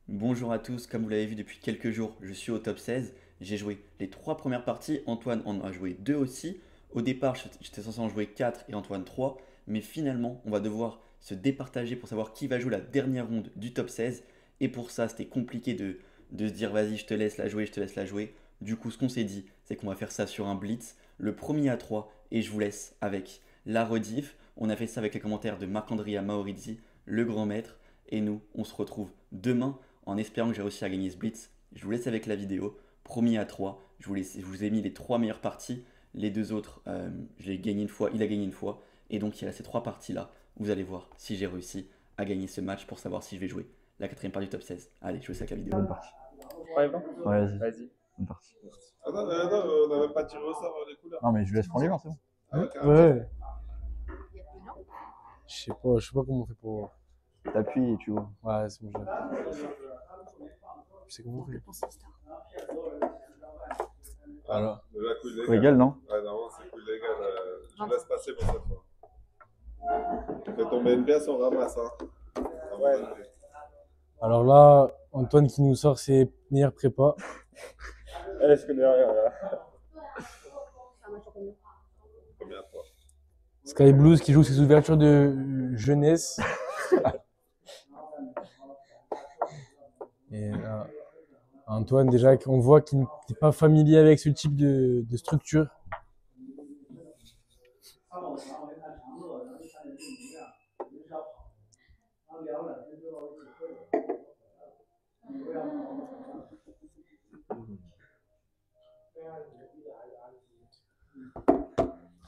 Bonjour à tous, comme vous l'avez vu depuis quelques jours, je suis au top 16. J'ai joué les 3 premières parties, Antoine en a joué 2 aussi. Au départ, j'étais censé en jouer 4 et Antoine 3, mais finalement, on va devoir se départager pour savoir qui va jouer la dernière ronde du top 16. Et pour ça, c'était compliqué de se dire vas-y, je te laisse la jouer, je te laisse la jouer. Du coup, ce qu'on s'est dit, c'est qu'on va faire ça sur un blitz, le premier à 3, et je vous laisse avec la rediff. On a fait ça avec les commentaires de Marc-Andrea Maurizi, le grand maître, et nous, on se retrouve demain en espérant que j'ai réussi à gagner ce blitz. Je vous laisse avec la vidéo. Premier à 3. Je vous ai mis les 3 meilleures parties. Les deux autres, je l'ai gagné une fois, il a gagné une fois. Et donc il y a ces 3 parties-là. Vous allez voir si j'ai réussi à gagner ce match pour savoir si je vais jouer la quatrième partie du top 16. Allez, je vous laisse avec la vidéo. Bonne partie. Ouais, bon. Ouais, vas-y. Vas-y. Bonne partie. Attends, on n'a même pas tiré au sort les couleurs. Non, mais je lui laisse prendre les mains, c'est bon. Ah, ouais, carrément. Ouais. Je sais pas comment on fait pour voir. T'appuies et tu vois. Ouais, c'est bon, je sais comment on fait. Voilà. De la couille légale. Faut égal, non? Ouais, non, c'est couille légale. Je laisse passer pour cette fois. Fais tomber une pièce, on ramasse. Hein. Ouais. Alors là, Antoine qui nous sort ses meilleures prépas. Je connais rien là. Combien de fois? Sky Blues qui joue ses ouvertures de jeunesse. Et là, Antoine, déjà, on voit qu'il n'est pas familier avec ce type de structure.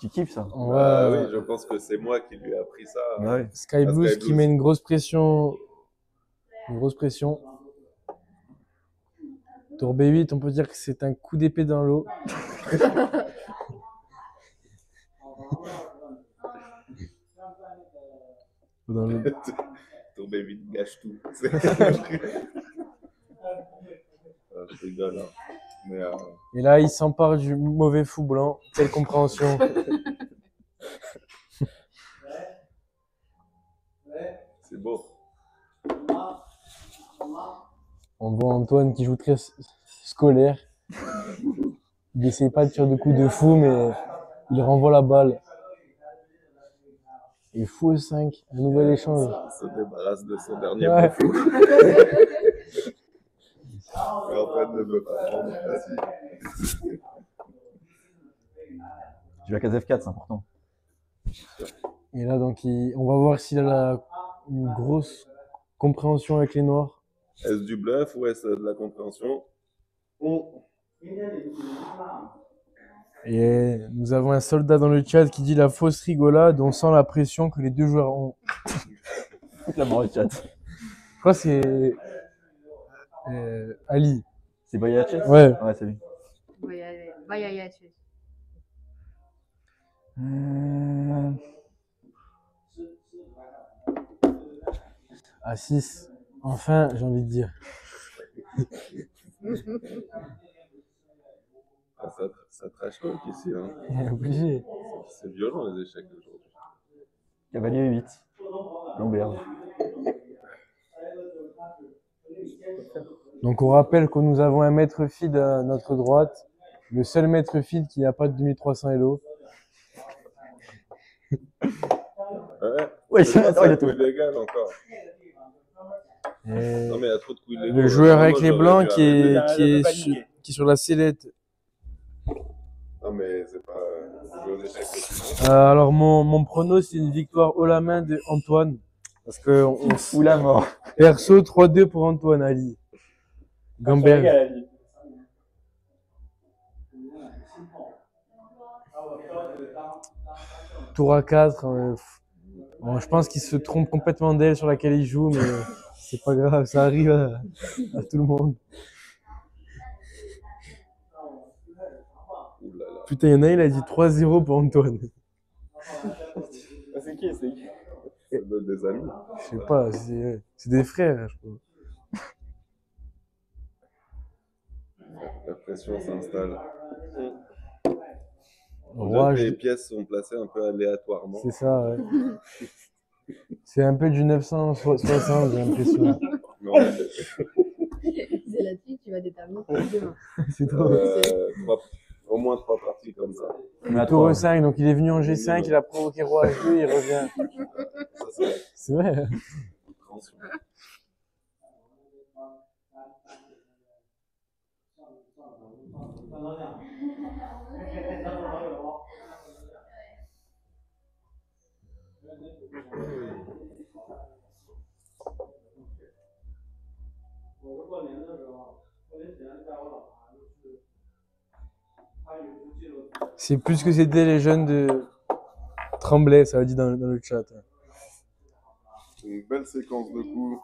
Tu kiffes ça? Ouais, Oui, je pense que c'est moi qui lui ai appris ça. Bah ouais. Sky Blues Sky qui Blues. met une grosse pression. Une grosse pression. Tour B8, on peut dire que c'est un coup d'épée dans l'eau. Dans le- Tomber vite, gâche tout. Je rigole. Hein. Mais Et là, il s'empare du mauvais fou blanc. Quelle compréhension. c'est beau. On voit Antoine qui joue très scolaire. Il n'essaye pas de tirer de coups de fou, mais il renvoie la balle. Et fou 5, un nouvel échange. Il se débarrasse de son dernier Ouais. beau fou. Mais Antoine ne veut pas prendre. Tu vas case F4, c'est important. Et là, donc, on va voir s'il a une grosse compréhension avec les noirs. Est-ce du bluff ou est-ce de la compréhension? Et nous avons un soldat dans le chat qui dit la fausse rigolade, on sent la pression que les deux joueurs ont. Toute la mort du chat. Je crois que c'est Ali. C'est Bayache? Ouais. Ouais, c'est lui. Vaya. À 6. Enfin, j'ai envie de dire. Ah, ça trash talk ici. Hein. Il est obligé. C'est violent les échecs aujourd'hui. Cavalier 8. Lomberge. Donc on rappelle que nous avons un maître feed à notre droite. Le seul maître feed qui n'a pas de 2300 Elo. Ouais, Ouais, c'est attends, il y a couille tout. légale encore. Et Non mais il y a trop de couilles légaux. le joueur avec Moi, les j'aurais blancs dû qui est, arrêter. qui est sur la sellette. Non mais c'est pas jouer aux échecs aussi. Alors mon prono c'est une victoire haut la main de Antoine. Parce que Ou la mort. perso 3-2 pour Antoine Ali. Gamberg. Tour à 4. Bon, je pense qu'il se trompe complètement d'aile sur laquelle il joue, mais c'est pas grave, ça arrive à tout le monde. Ouh là là. Putain, il y en a un, il a dit 3-0 pour Antoine. C'est qui? Ça donne des amis. Je sais pas, c'est des frères, je crois. La pression s'installe. On Roi, dirait que je- les pièces sont placées un peu aléatoirement. C'est ça, ouais. C'est un peu du 960, j'ai l'impression. Non, mais termine demain. C'est trop. Au moins 3 parties comme ça. Mais à Tour 3. E5, donc il est venu en G5, il a provoqué Roi H2, il revient. Ça, c'est C'est vrai. compréhension. C'est plus que c'était les jeunes de Tremblay, ça a dit dans le chat. Une belle séquence de coups.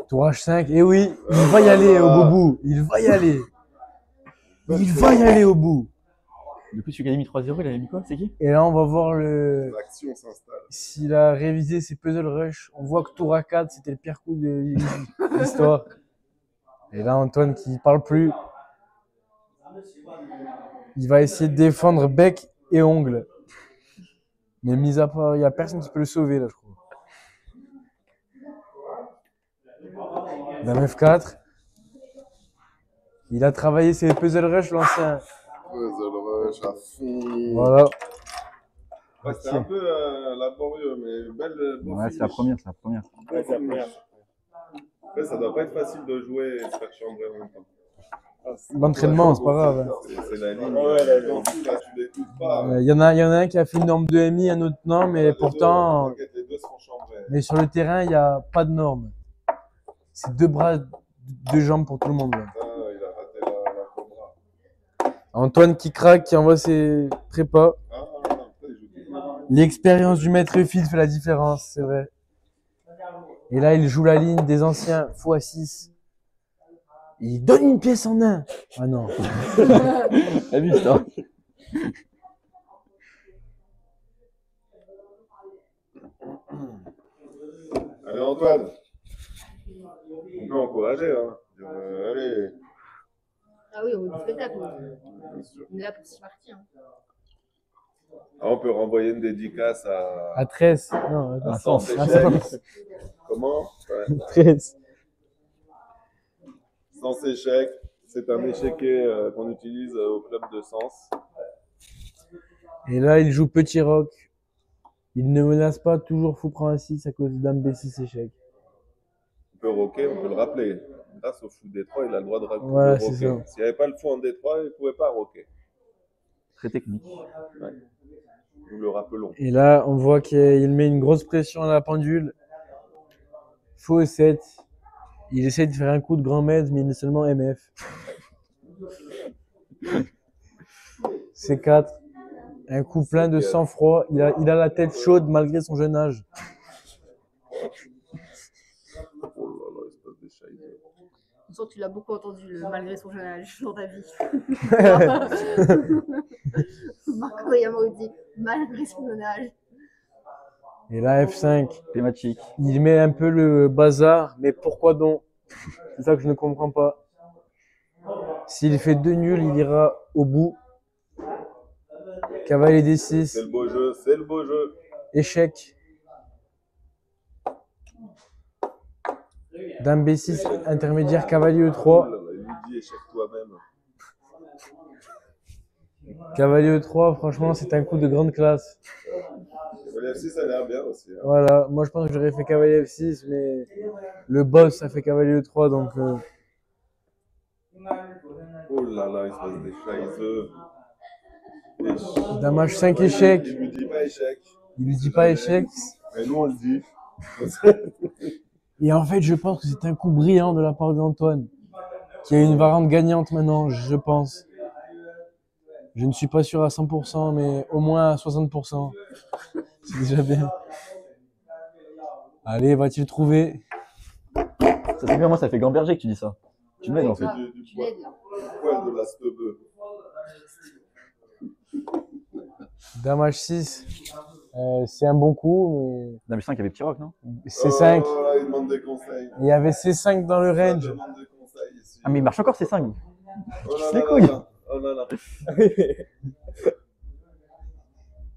Tour H5, et oui, il va y aller au bout. Il va y aller. Il va y aller au bout. Depuis celui qui a mis 3-0, il avait mis quoi? C'est qui? Et là, on va voir le. L'action s'installe. S'il a révisé ses puzzle rush, on voit que tour A4, c'était le pire coup de l'histoire. Et là, Antoine qui parle plus. Il va essayer de défendre bec et ongle. Mais mis à part, il n'y a personne qui peut le sauver là, je crois. Dame F4. Il a travaillé ses puzzle rush, l'ancien. Puzzle rush à fond. Voilà. Ouais, c'était un peu laborieux, mais belle. Beau Ouais, c'est la finish. première, c'est la première. Ouais, c'est la première. Après, ça doit pas être facile de jouer et de se faire chambrer en même temps. L'entraînement, c'est pas grave. C'est la ligne. Ouais, la ligne. Là, tu l'écoutes pas. Il y en a un qui a fait une norme 2MI, un autre non, mais Les pourtant, deux, les deux se font chambrer. mais sur le terrain, il n'y a pas de norme. C'est 2 bras, 2 jambes pour tout le monde. Là. Ah, il a raté la cobra. Antoine qui craque, qui envoie ses prépas. Ah, non, putain, il joue tout. L'expérience du maître fil fait la différence, c'est vrai. Et là, il joue la ligne des anciens x6. Il donne une pièce en un. Ah non. T'as vu ça? Allez, Antoine. On peut encourager, hein. Allez. Ah oui, on veut du spectacle. Bien sûr. On est là pour 6 parties. Hein. Ah, on peut renvoyer une dédicace À 13. Non, attends. Un sens. Ah, échec. Comment? Ouais. 13. Sens échec. C'est un échiquier qu'on utilise au club de Sens. Et là, il joue petit roc. Il ne menace pas, toujours fou prend un 6 à cause dame B6 échec. On peut rocker, on peut le rappeler. Grâce au fou D3, il a le droit de rocker. Voilà, c'est ça. S'il n'y avait pas le fou en D3, il ne pouvait pas rocker. Très technique. Nous le rappelons. Et là, on voit qu'il met une grosse pression à la pendule. Faux 7. Il essaie de faire un coup de grand maître, mais il est seulement MF. C4. Un coup plein de sang-froid. Il a la tête chaude malgré son jeune âge. Oh là là, il se passe des chahides. On sent que tu l'as beaucoup entendu, malgré son jeune âge, dans ta vie. Marco Yamaudi, malgré son jeune âge. Et là, F5. Thématique. Il met un peu le bazar, mais pourquoi donc? C'est ça que je ne comprends pas. S'il fait 2 nuls, il ira au bout. Cavalier D6. C'est le beau jeu, c'est le beau jeu. Échec. Dame B6, intermédiaire, cavalier Oh E3. là là, il lui dit échec toi-même. Cavalier E3, franchement, c'est un coup de grande classe. Le F6, ça a l'air bien aussi. Hein. Voilà, moi je pense que j'aurais fait cavalier F6, mais le boss, ça fait cavalier E3, donc... Oh là là, il se passe des chahides. Dame H5, échec. Il lui dit pas échec. Il lui dit pas échec. Mais nous, on le dit. Et en fait, je pense que c'est un coup brillant de la part d'Antoine, qui a une variante gagnante maintenant, je pense. Je ne suis pas sûr à 100%, mais au moins à 60%. C'est déjà bien. Allez, va-t-il trouver? Ça c'est bien, moi ça fait Gamberger que tu dis ça. Tu m'aides en fait. grave, tu l'aides là. Poil de la stebeu. Dame H6, c'est un bon coup, Dame 5 il y avait petit rock, non? mais C5. Oh là, il demande des conseils. Il y avait C5 dans le Il range. demande des conseils ici. Ah mais il marche encore ces 5. Oh là les là couilles. là. Oh là là.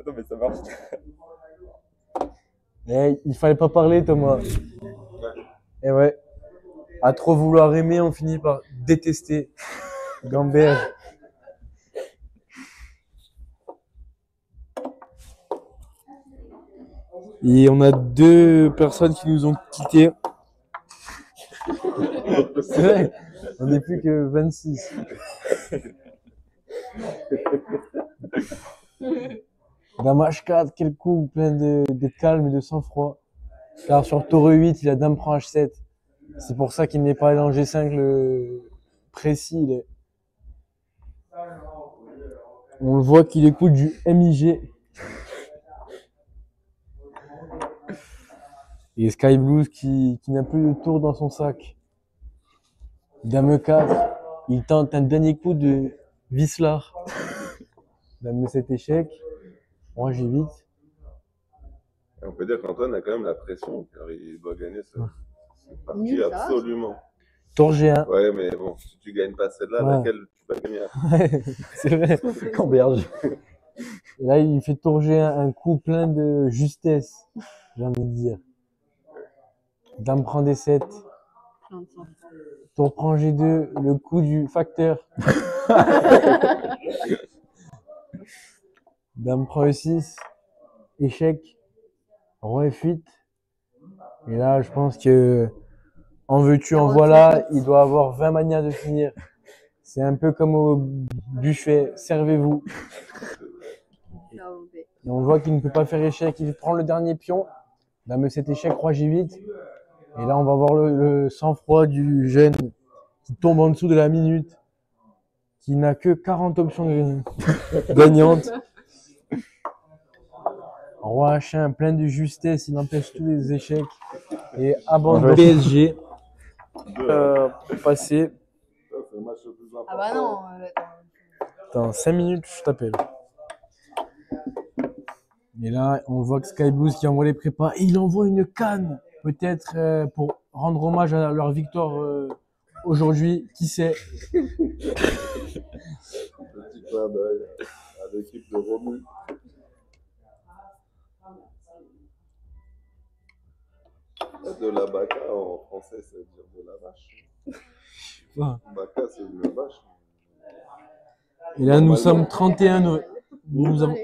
Attends, mais ça marche. Eh, il fallait pas parler, Thomas. Et ouais. À trop vouloir aimer, on finit par détester. Gambert. Et on a 2 personnes qui nous ont quittés. C'est vrai, on n'est plus que 26. Dans match 4, quel coup plein de calme et de sang-froid. Car sur tour 8, il a dame prend H7. C'est pour ça qu'il n'est pas allé en G5 le précis. On le voit qu'il écoute du MIG. Et Sky Blues qui n'a plus de tour dans son sac. Dame 4, il tente un dernier coup de Wislar. Dame 7 échec. Moi j'ai 8. Et on peut dire qu'Antoine a quand même la pression, car il doit gagner cette partie Nul, ça. absolument. Tour G1. Ouais, mais bon, si tu gagnes pas celle-là, Ouais. laquelle tu vas gagner après? Ouais, c'est vrai. Gamberge. Et là, il fait tour G1, un coup plein de justesse, j'ai envie de dire. Dame prend D7. Tour prend G2, le coup du facteur. Dame prend E6, échec, roi F8. Et là, je pense que en veux-tu, en voilà, il doit avoir 20 manières de finir. C'est un peu comme au buffet, servez-vous. Et on voit qu'il ne peut pas faire échec, il prend le dernier pion. Dame 7 échec, roi G8. Et là, on va voir le sang-froid du jeune qui tombe en dessous de la minute, qui n'a que 40 options gagnantes. Roi H1, plein de justesse, il empêche tous les échecs. Et abandonne PSG pour passer. Ça, c'est le match le plus important. Ah bah non. Dans 5 minutes, je t'appelle. Et là, on voit que Sky Blues qui envoie les prépas. Et il envoie une canne, peut-être pour rendre hommage à leur victoire aujourd'hui. Qui sait? Petit clin d'œil à l'équipe de Romu. De la baka en français, ça veut dire de la vache. Ouais. Baka, c'est une vache. Et là, nous sommes 31. Nous avons...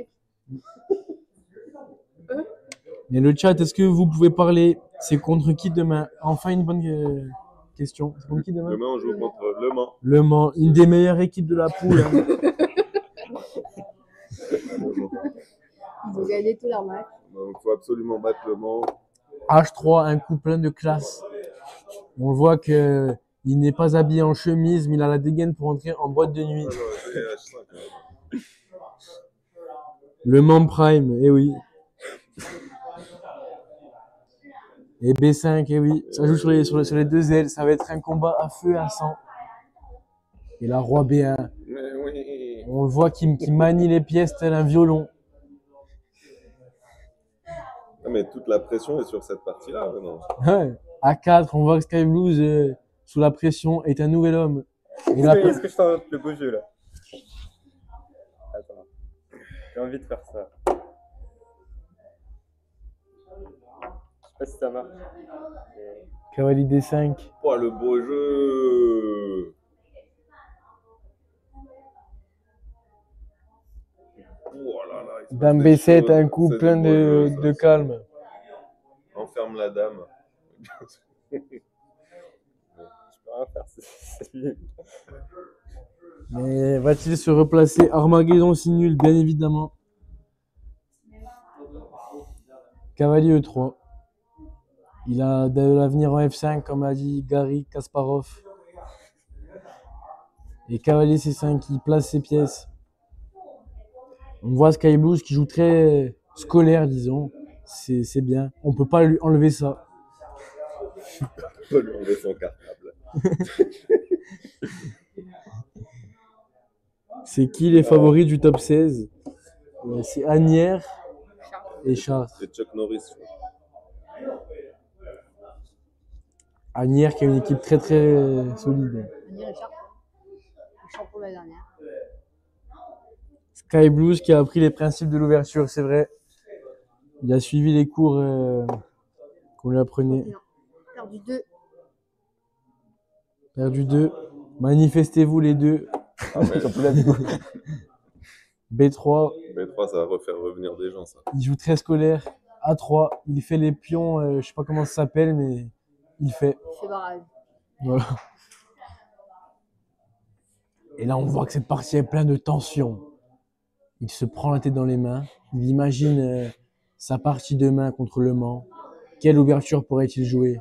Et le chat, est-ce que vous pouvez parler? C'est contre qui demain? Enfin, une bonne question. C'est contre qui demain? Demain, on joue contre Le Mans. Le Mans, une des meilleures équipes de la poule. Hein. Ils ont gagné tous leurs matchs. Donc, il faut absolument battre Le Mans. H3, un coup plein de classe. On voit que il n'est pas habillé en chemise, mais il a la dégaine pour entrer en boîte de nuit. Le Mans Prime, eh oui. Et B5, eh oui. Ça joue sur les 2 ailes. Ça va être un combat à feu et à sang. Et la roi B1. Mais oui. On le voit qu'il manie les pièces tel un violon. Ah, mais toute la pression est sur cette partie-là, non? Ouais. A4, on voit que Sky Blues, sous la pression, est un nouvel homme. Et là, Est-ce que je t'invente le beau jeu là? Attends. J'ai envie de faire ça. Je sais pas si ça marche. Mais... cavalier D5. Oh, le beau jeu! Oh là là, il se Dame passe des B7, choses. un coup C'est plein du beau jeu, de ça. calme. Enferme la dame. Je peux rien faire, c'est nul. Mais va-t-il se replacer? Armageddon si nul, bien évidemment. Cavalier E3. Il a de l'avenir en F5, comme a dit Gary Kasparov. Et cavalier C5, il place ses pièces. On voit Sky Blues qui joue très scolaire, disons. C'est bien. On peut pas lui enlever ça. On peut lui enlever son cartable. C'est qui les favoris du top 16? C'est Agnières et Chartres. C'est Chuck Norris. Agnières qui a une équipe très très solide. Richard. Richard pour la dernière. Sky Blues qui a appris les principes de l'ouverture, c'est vrai. Il a suivi les cours qu'on lui apprenait. Non. Perdu 2. Perdu 2. Manifestez-vous les deux. Ah ouais, surtout là, du coup. B3. B3, ça va refaire revenir des gens, ça. Il joue très scolaire. A3. Il fait les pions. Je sais pas comment ça s'appelle, mais il fait. C'est barrage. Voilà. Et là, on voit que cette partie est pleine de tension. Il se prend la tête dans les mains. Il imagine sa partie demain contre Le Mans. Quelle ouverture pourrait-il jouer?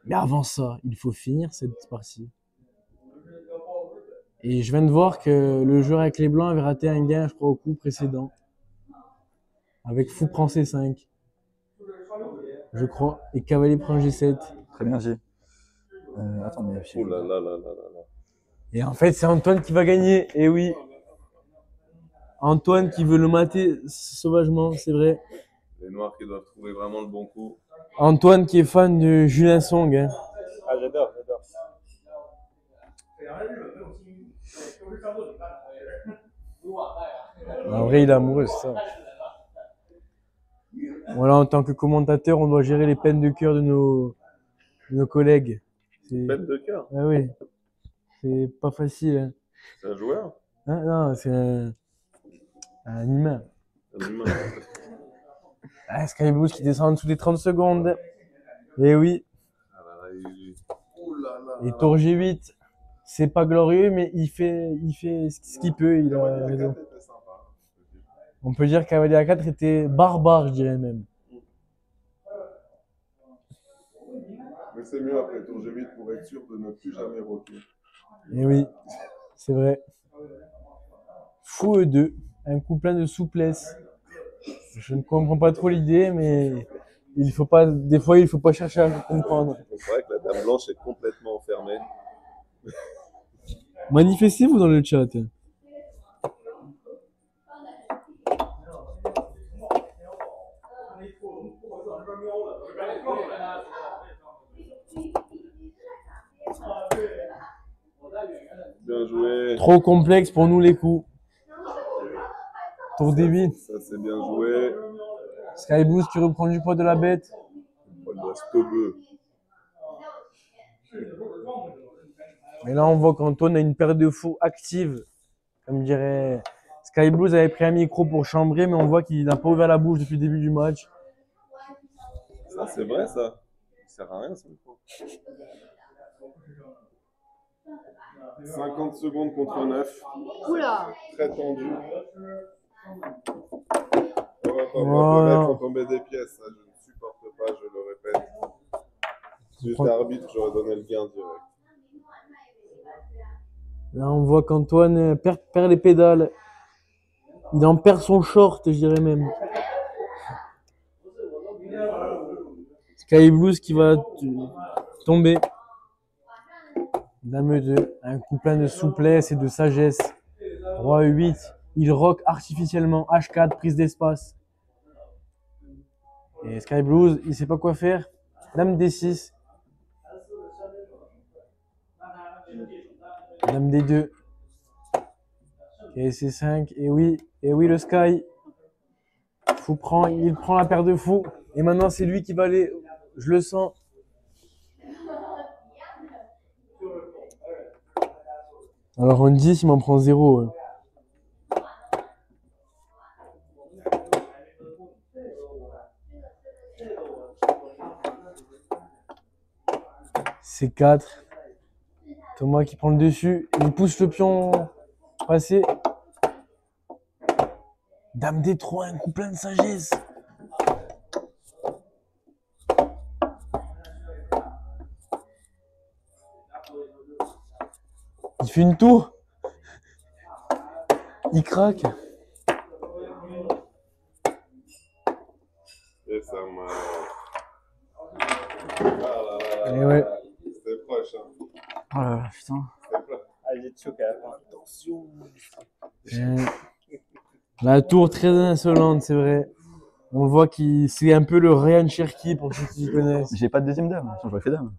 Mais avant ça, il faut finir cette partie. Et je viens de voir que le joueur avec les blancs avait raté un gain, je crois, au coup précédent. Avec Fou prend C5. Je crois. Et Cavalier prend G7. Très bien, J. Attends, mais... Oh là là là là là là. Et en fait, c'est Antoine qui va gagner. Et oui. Antoine qui veut le mater sauvagement, c'est vrai. Les noirs qui doivent trouver vraiment le bon coup. Antoine qui est fan de Julien Song. Hein. Ah, j'adore, j'adore. En vrai, il est amoureux, c'est ça. Voilà, en tant que commentateur, on doit gérer les peines de cœur de nos collègues. Peine de cœur. Ah oui, c'est pas facile. Hein. C'est un joueur. Hein, non, c'est un humain. Un humain. Ah, Sky Blues qui descend en dessous des 30 secondes. Et oui, Ah là là, oh là là et là. tour G8, c'est pas glorieux, mais il fait ce qu'il peut. Il a raison. C'était sympa. On peut dire qu'Cavalier A4 était barbare, je dirais même. Mais c'est mieux après tour G8 pour être sûr de ne plus jamais rocker. Et oui, c'est vrai. Fou E2, un coup plein de souplesse. Je ne comprends pas trop l'idée, mais il faut pas, des fois, il faut pas chercher à comprendre. C'est vrai que la dame blanche est complètement enfermée. Manifestez-vous dans le chat. Bien joué. Trop complexe pour nous les coups. Tour D8. Ça c'est bien joué. Sky Boost qui reprend du poids de la bête. Paul de Stobeux. Et là, on voit qu'Antoine a une paire de fous active. Comme dirait Sky Blues avait pris un micro pour chambrer, mais on voit qu'il n'a pas ouvert la bouche depuis le début du match. Ça c'est vrai ça. Il sert à rien ce micro. 50 secondes contre 9. Oula. Très tendu. On va pas Wow. voir les mecs font tomber des pièces. Ça, je ne supporte pas, je le répète. Si j'étais arbitre, j'aurais donné le gain direct. Là, on voit qu'Antoine perd les pédales. Il en perd son short, je dirais même. Sky Blues qui va tomber. Dame 2, un coup plein de souplesse et de sagesse. Roi 8, il rock artificiellement. H4, prise d'espace. Et Sky Blues, il sait pas quoi faire. Dame D6. Dame D2. Et C5. Et oui le Sky. Il prend la paire de fous. Et maintenant c'est lui qui va aller. Je le sens. Alors en 10, il m'en prend 0. C'est 4. Thomas qui prend le dessus. Il pousse le pion passé. Dame D3, un coup plein de sagesse. Il fait une tour. Il craque. Et ça m'a. Ah là là. Et ouais. C'était proche. Hein. Oh là là, putain. C'était proche. Ah, j'ai choqué à la fin. Attention. La tour très insolente, c'est vrai. On voit qu'il c'est un peu le Ryan Cherky pour ceux qui connaissent. J'ai pas de deuxième dame, sinon j'aurais fait dame.